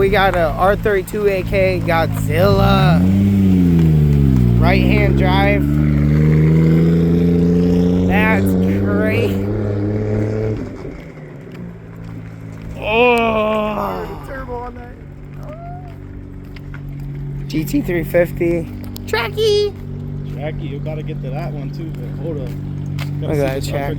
we got a R32 AK Godzilla. Right hand drive. That's crazy. Oh. Turbo on that. GT350. Tracky. Tracky, you gotta get to that one too, but hold up. Look at that track.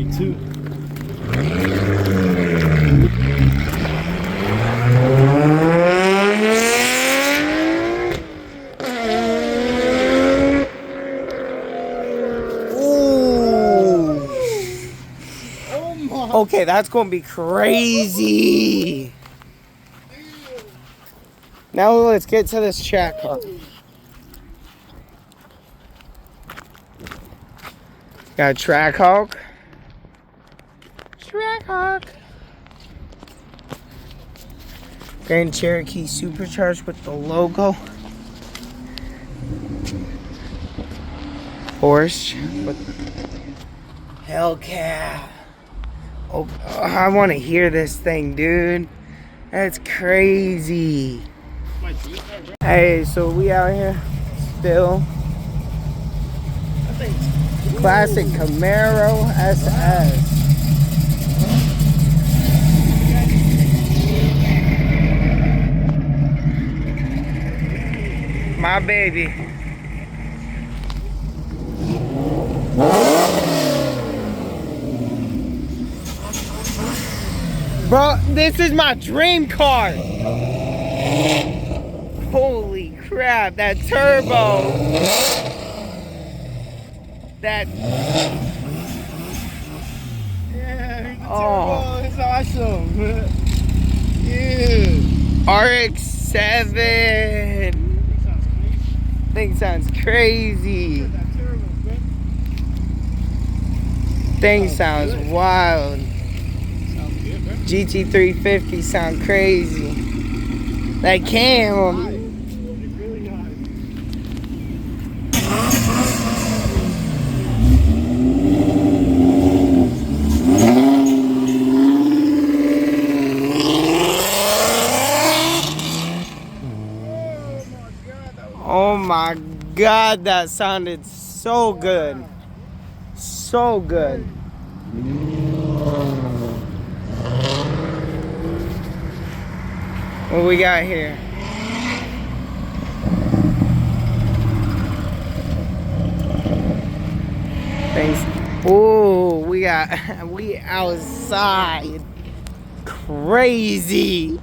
Okay, that's gonna be crazy. Now let's get to this track car. Got Trackhawk. Trackhawk. Grand Cherokee Supercharged with the logo. Porsche with Hellcat. Oh, I want to hear this thing, dude. That's crazy. Hey, so we out here still. Classic Camaro SS. My baby. Bro, this is my dream car. Holy crap, that turbo. That. Yeah, the oh, turbo is awesome. Yeah. RX-7. Thing sounds crazy. Thing sounds wild. GT350 sound crazy. That cam. Oh my God, that sounded so good. So good. What we got here? Thanks. Oh, we outside. Crazy.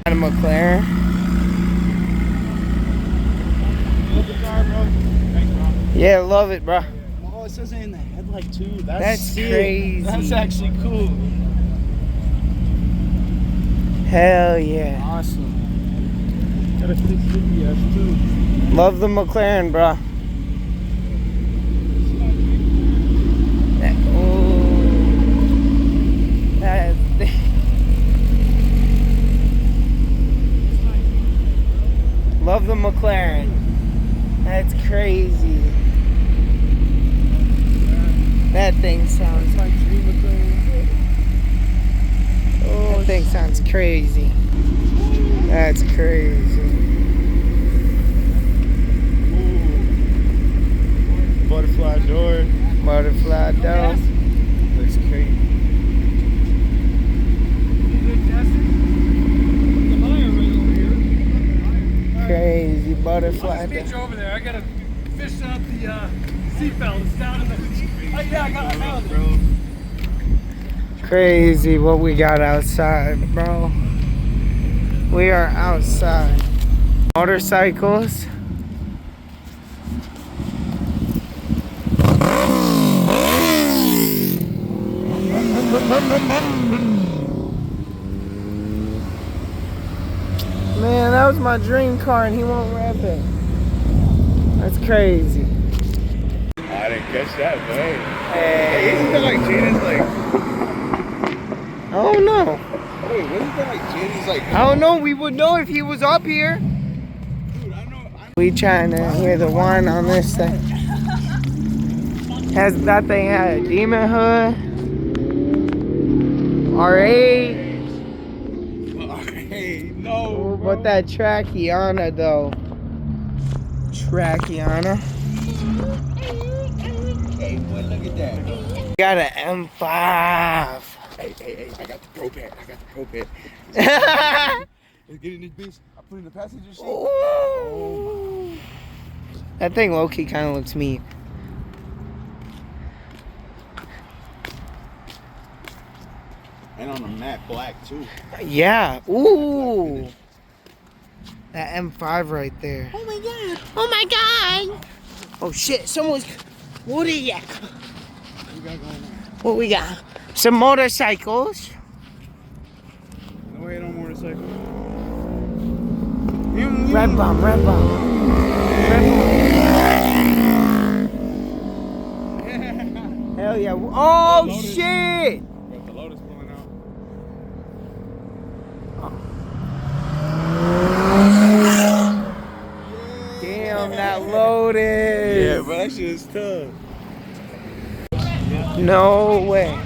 Got a McLaren. Love the car, bro. Thanks, bro. Yeah, love it, bro. Oh, it says it in the headlight too. That's crazy. That's actually cool. Hell yeah. Awesome. Got a 650S too. Love the McLaren, bro. Love the McLaren. That's crazy. That thing sounds like oh, that thing sounds crazy. That's crazy. Ooh. Butterfly door. Butterfly door. Looks crazy. Crazy butterfly door. Over there, I gotta fish out the seatbelt. It's down in the. Oh yeah, I got it now, bro. Crazy what we got outside, bro. We are outside. Motorcycles. Man, that was my dream car and he won't rev it. That's crazy. I didn't catch that, man. Hey. Isn't that like Jaden's like? I don't know. Wait, wasn't that like Jaden's like? I don't know. We would know if he was up here. Dude, I know. We trying to hear the one on this thing. Has that thing had a Demon Hood? R8. Hey, no. But with that Trackiana though. Trackiana. Hey, boy, look at that. Got an M5. Hey, I got the pro pad. Let's get in this bitch. I put in the passenger seat. Ooh. That thing low-key kind of looks mean. And on the matte black too. Yeah. Ooh. That M5 right there. Oh my god. Oh my god. Oh shit, someone's... What are you? What we got going on? What we got? Some motorcycles. No way, no motorcycle. Red bomb. Hell yeah. Oh shit! Got the Lotus pulling out. Damn, that Lotus. Yeah, but that shit is tough. No way.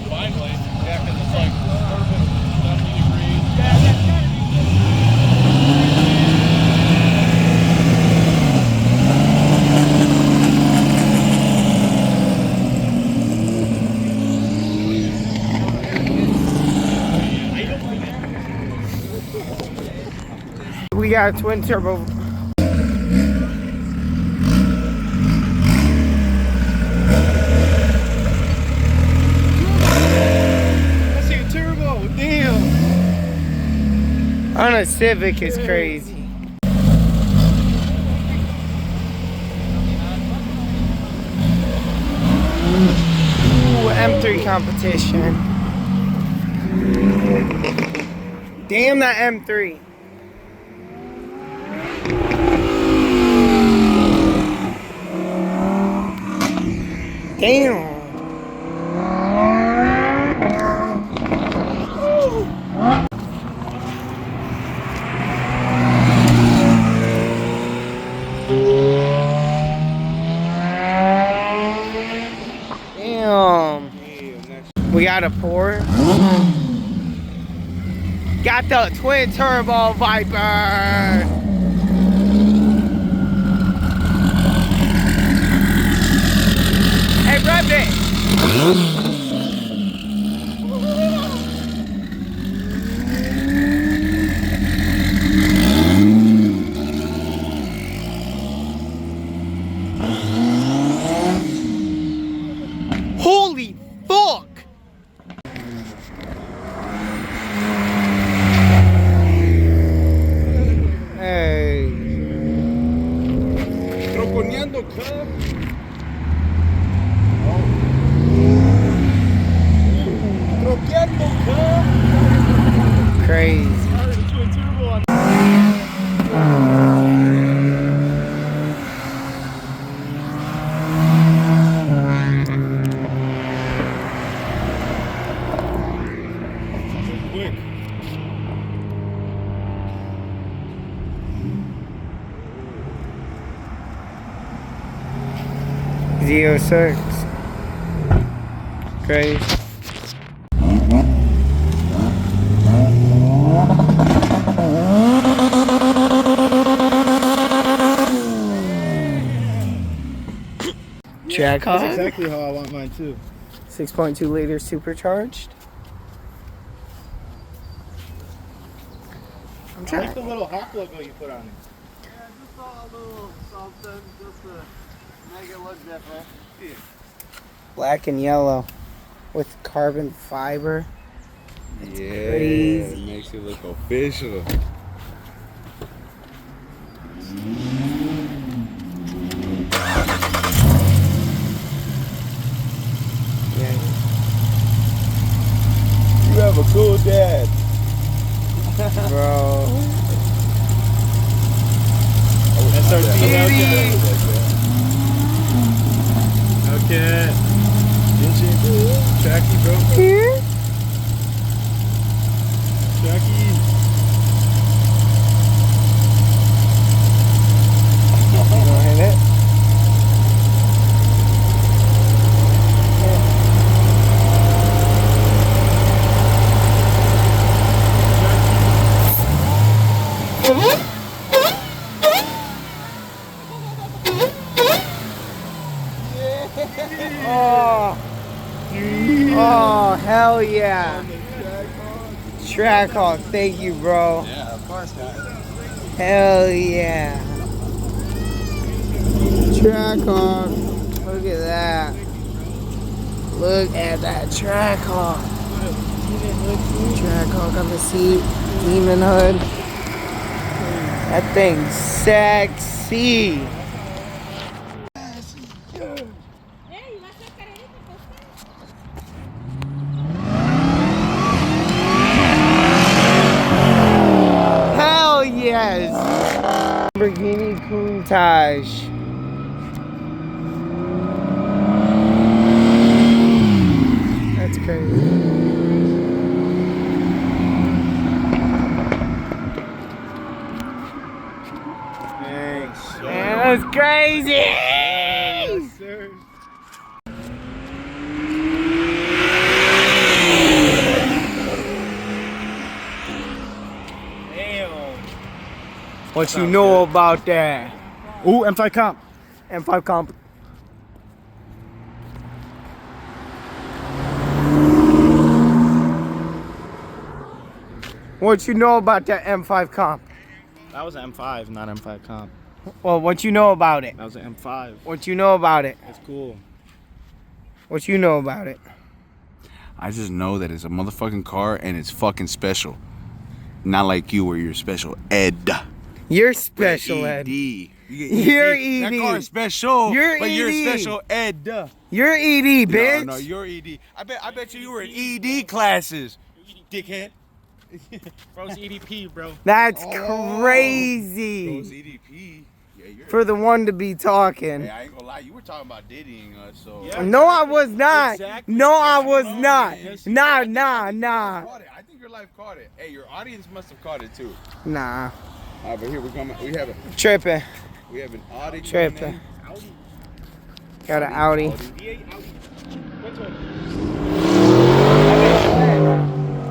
Finally. Yeah, because it's like perfect 70 degrees. We got a twin turbo. Let's see a turbo. Damn. On a Civic is crazy. Ooh, M3 competition. Damn, that M3. Damn. Damn. We got a pour. Got the twin turbo Viper. Hey, rev it. Holy fuck! Hey. Troconeando, club. Troqueando, club. Crazy. Quick. Z06. Crazy. Track That's hog. exactly how I want mine too. 6.2 liters supercharged. I'm I like trying. the little Hawk logo you put on it. Yeah, just a little something just to make it look different. Black and yellow with carbon fiber. Yeah, crazy. it makes it look official. Yeah. You have a cool dad. Bro. SRT Hellcat. Okay. Jackie, bro. Here? Jackie. You gonna hit it? Oh. Oh, hell yeah. Trackhawk, thank you, bro. Yeah, of course, guys. Hell yeah. Trackhawk. Look at that. Look at that Trackhawk. Trackhawk on the seat. Demon hood. That thing's sexy. Hell yes. Lamborghini Countach. That's crazy. Thanks. Man, that's crazy. Yes, sir. What you know about that? Ooh, M5 comp. M5 comp. What you know about that M5 comp? That was an M5, not M5 comp. Well, what you know about it? That was an M5. What you know about it? That's cool. What you know about it? I just know that it's a motherfucking car and it's fucking special. Not like you where you're special ed. You're special, Ed. ED. You're ED. That car is special. You're but you're ED. special ed. You're ED, bitch. No, you're ED. I bet you were in ED classes. Dickhead. Bro's EDP, bro. That's Bro's crazy. EDP. Yeah, you're For the one to be talking. Hey, I ain't gonna lie, you were talking about diddying us, so. Yeah. No, I was not. Exactly. No, I was No, not. yes, Nah. Caught it. I think your life caught it. Hey, your audience must have caught it too. Nah. All right, but here we come. We have Tripping. an Audi. Tripping. Got an Audi. V8 Audi. Which one?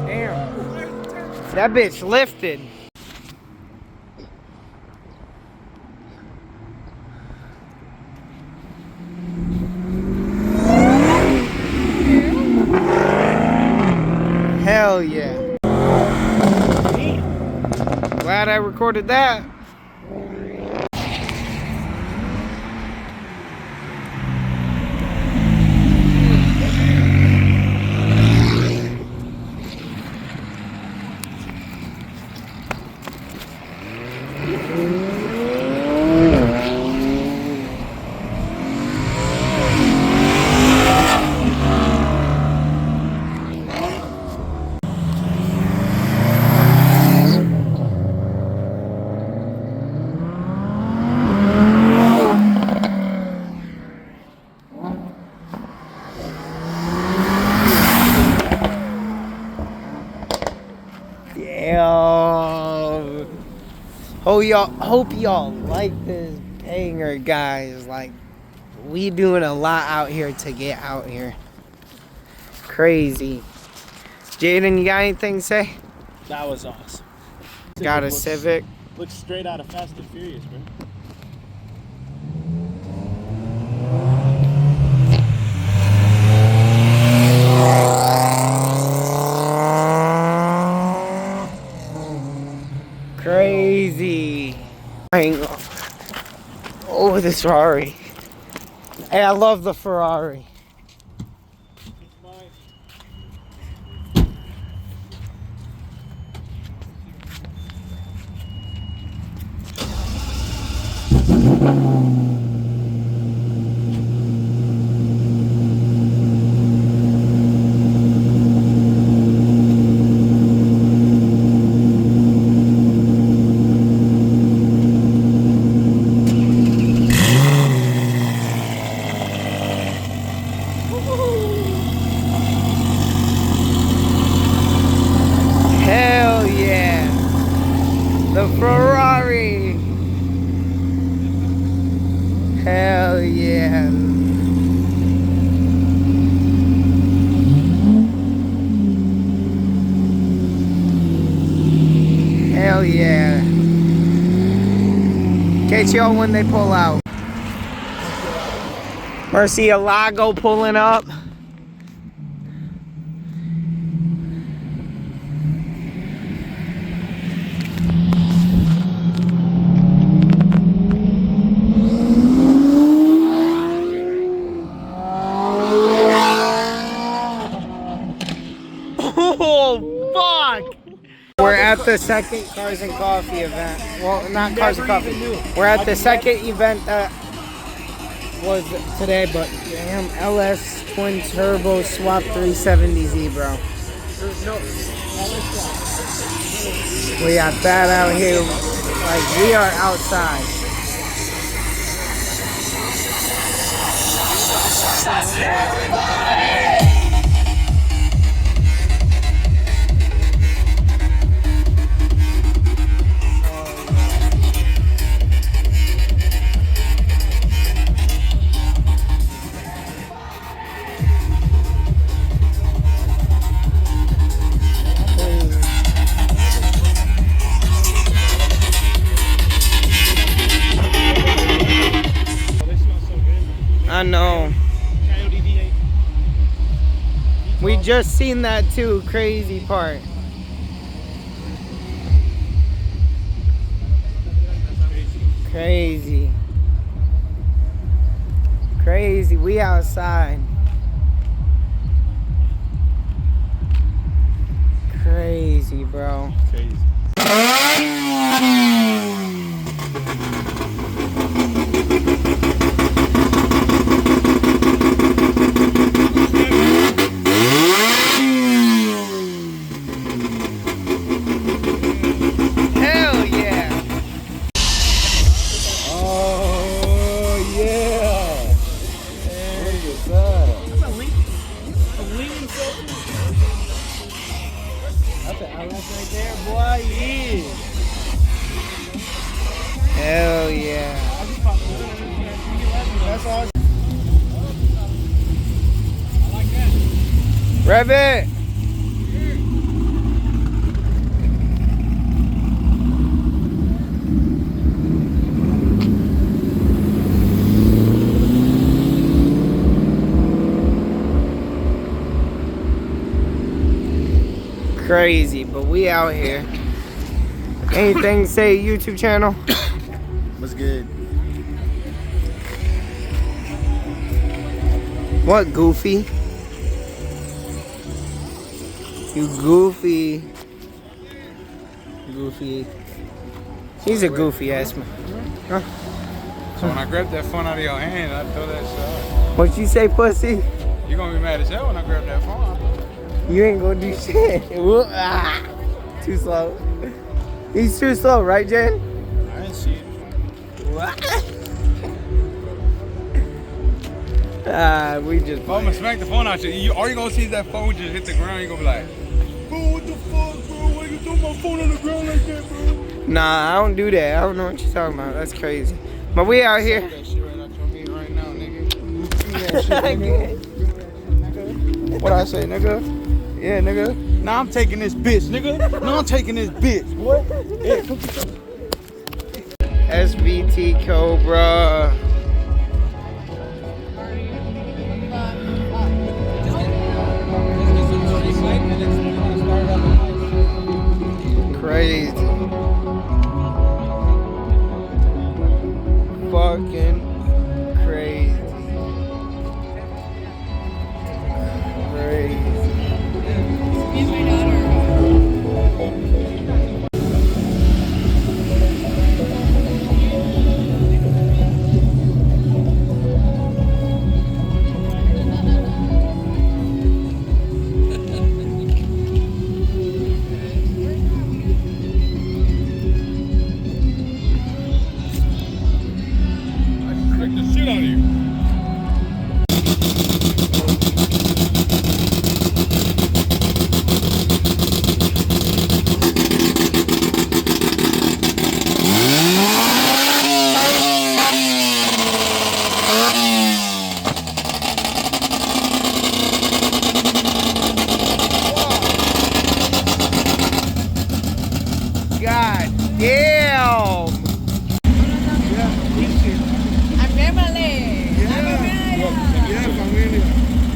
Damn. That bitch lifted. Hell yeah. Glad I recorded that. Yo. Hope y'all like this banger, guys. Like, we doing a lot out here to get out here. Crazy. Jaden, you got anything to say? That was awesome. Got a Civic. Looks straight out of Fast and Furious, bro. Crazy. Oh, this Ferrari. Hey, I love the Ferrari. Hell yeah. The Ferrari. Hell yeah. Hell yeah. Catch y'all when they pull out. Murcielago pulling up. Oh, fuck! We're at the second Cars and Coffee event. Well, not Cars and Coffee. We're at the second event that was today, but damn, LS Twin Turbo Swap 370Z, bro. We got that out here. Like, we are outside. I know. We just seen that too. Crazy part. Crazy. Crazy. We outside. Crazy, bro. Crazy. Hell yeah. Oh yeah. Look at that. That's a lean filter. That's an LS right there, boy. Yeah. Hell yeah. That's awesome. Rev it. Crazy, but we out here. Anything to say YouTube channel? What's good? What, Goofy? You goofy. Goofy. He's a goofy ass man. Huh? So when I grab that phone out of your hand, I throw that shit. What you say, pussy? You're gonna be mad as hell when I grab that phone. You ain't gonna do shit. Whoop, ah. Too slow. He's too slow, right, Jen? I didn't see it. We just. If I'm gonna smack the phone out you, all you gonna see is that phone just hit the ground. You're gonna be like, bro, what the fuck, bro? Why you throw my phone on the ground like that, bro? Nah, I don't do that. I don't know what you're talking about. That's crazy. But we out here. That shit right out your meat right now, nigga. Give me that shit, nigga. What I say, nigga? Yeah, nigga. Now I'm taking this bitch, nigga. Now I'm taking this bitch, boy. Yeah, come SVT Cobra. Crazy. Fucking crazy. Crazy. He's my daughter.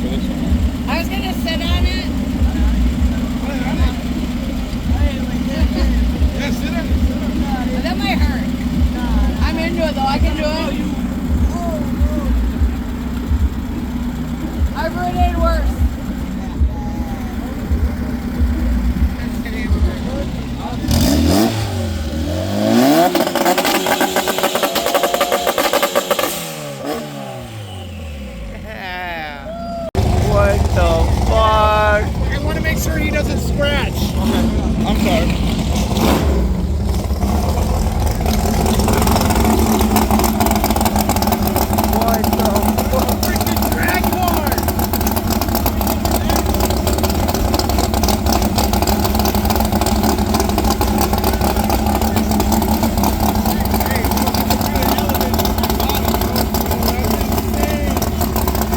I was gonna sit on it. Yeah, sit down. But that might hurt. I'm into it though. I can do it. I've ridden it worse. What the fuck? I want to make sure he doesn't scratch. I'm sorry. What the fuck? Freaking drag car.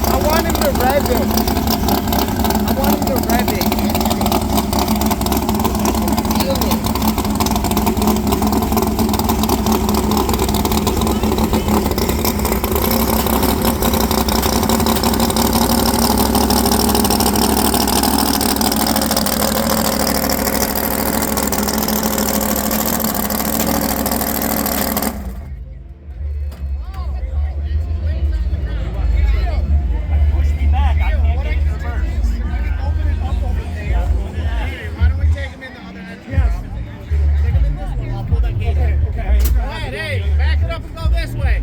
I want him to rev it. I want him to rev it. Feel it. Push me back. I can't get in reverse. Open it up over there. Hey, why don't we take him in the other end? Yes. Take him in this one. I'll pull that gate. Okay. Go ahead. Hey, back it up and go this way.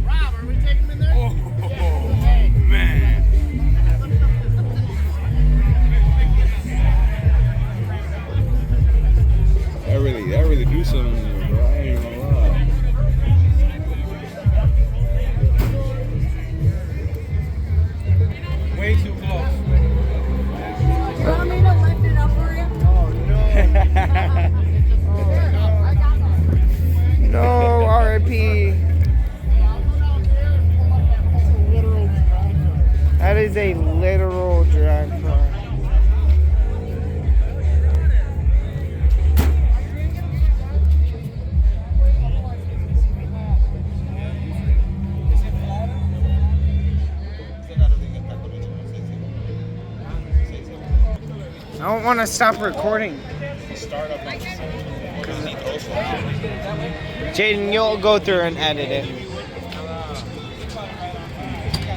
Rob, are we taking him in there? Oh, man. That really do something there, bro. I ain't gonna lie. Way too close. You want me to lift it up for you? No, RIP. That is a literal drag car. I don't want to stop recording. Jaden, you'll go through and edit it.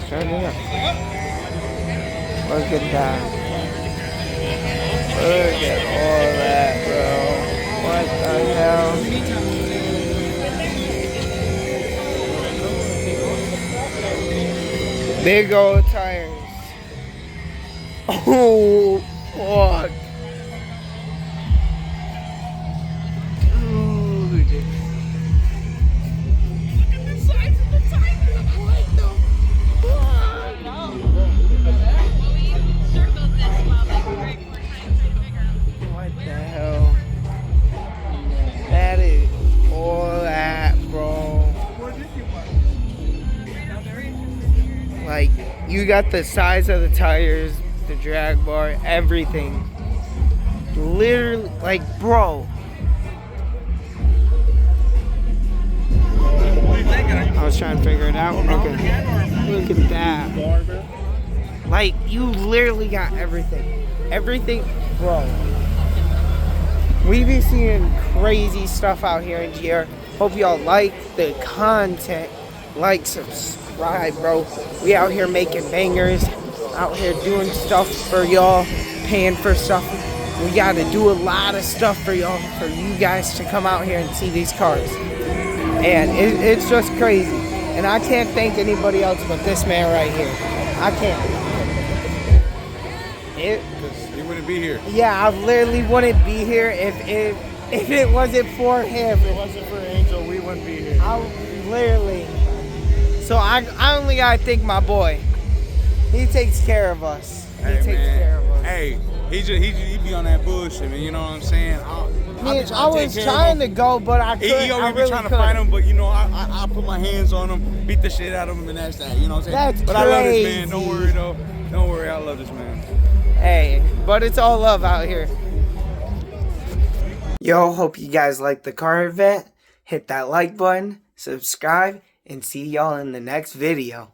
Start it up. Look at that. Look at all that, bro. What the hell? Big old tires. Oh, fuck. Dude. Look at the size of the tires. What the fuck? Circled this while they were 4 times bigger. What the hell? That is all that, bro. Like, you got the size of the tires, the drag bar, everything. Literally, like, bro. I was trying to figure it out. Okay. Look at that. Like, you literally got everything. Everything, bro. We be seeing crazy stuff out here in GR. Hope y'all like the content. Like, subscribe, bro. We out here making bangers. Out here doing stuff for y'all. Paying for stuff. We gotta do a lot of stuff for y'all. For you guys to come out here and see these cars. And it's just crazy. And I can't thank anybody else but this man right here. I can't. He wouldn't be here. Yeah, I literally wouldn't be here if it wasn't for him. If it wasn't for Angel, we wouldn't be here. I literally. So I only gotta thank my boy. He takes care of us. He takes care of us. Hey, he be on that bullshit, man. You know what I'm saying? I was trying to go, but I couldn't. He I always really be trying to couldn't. fight him, but you know, I put my hands on him, beat the shit out of him, and that's that. You know what I'm saying? That's but I love this man. crazy. Don't worry though. Don't worry, I love this man. Hey, but it's all love out here. Yo, hope you guys liked the car event. Hit that like button, subscribe, and see y'all in the next video.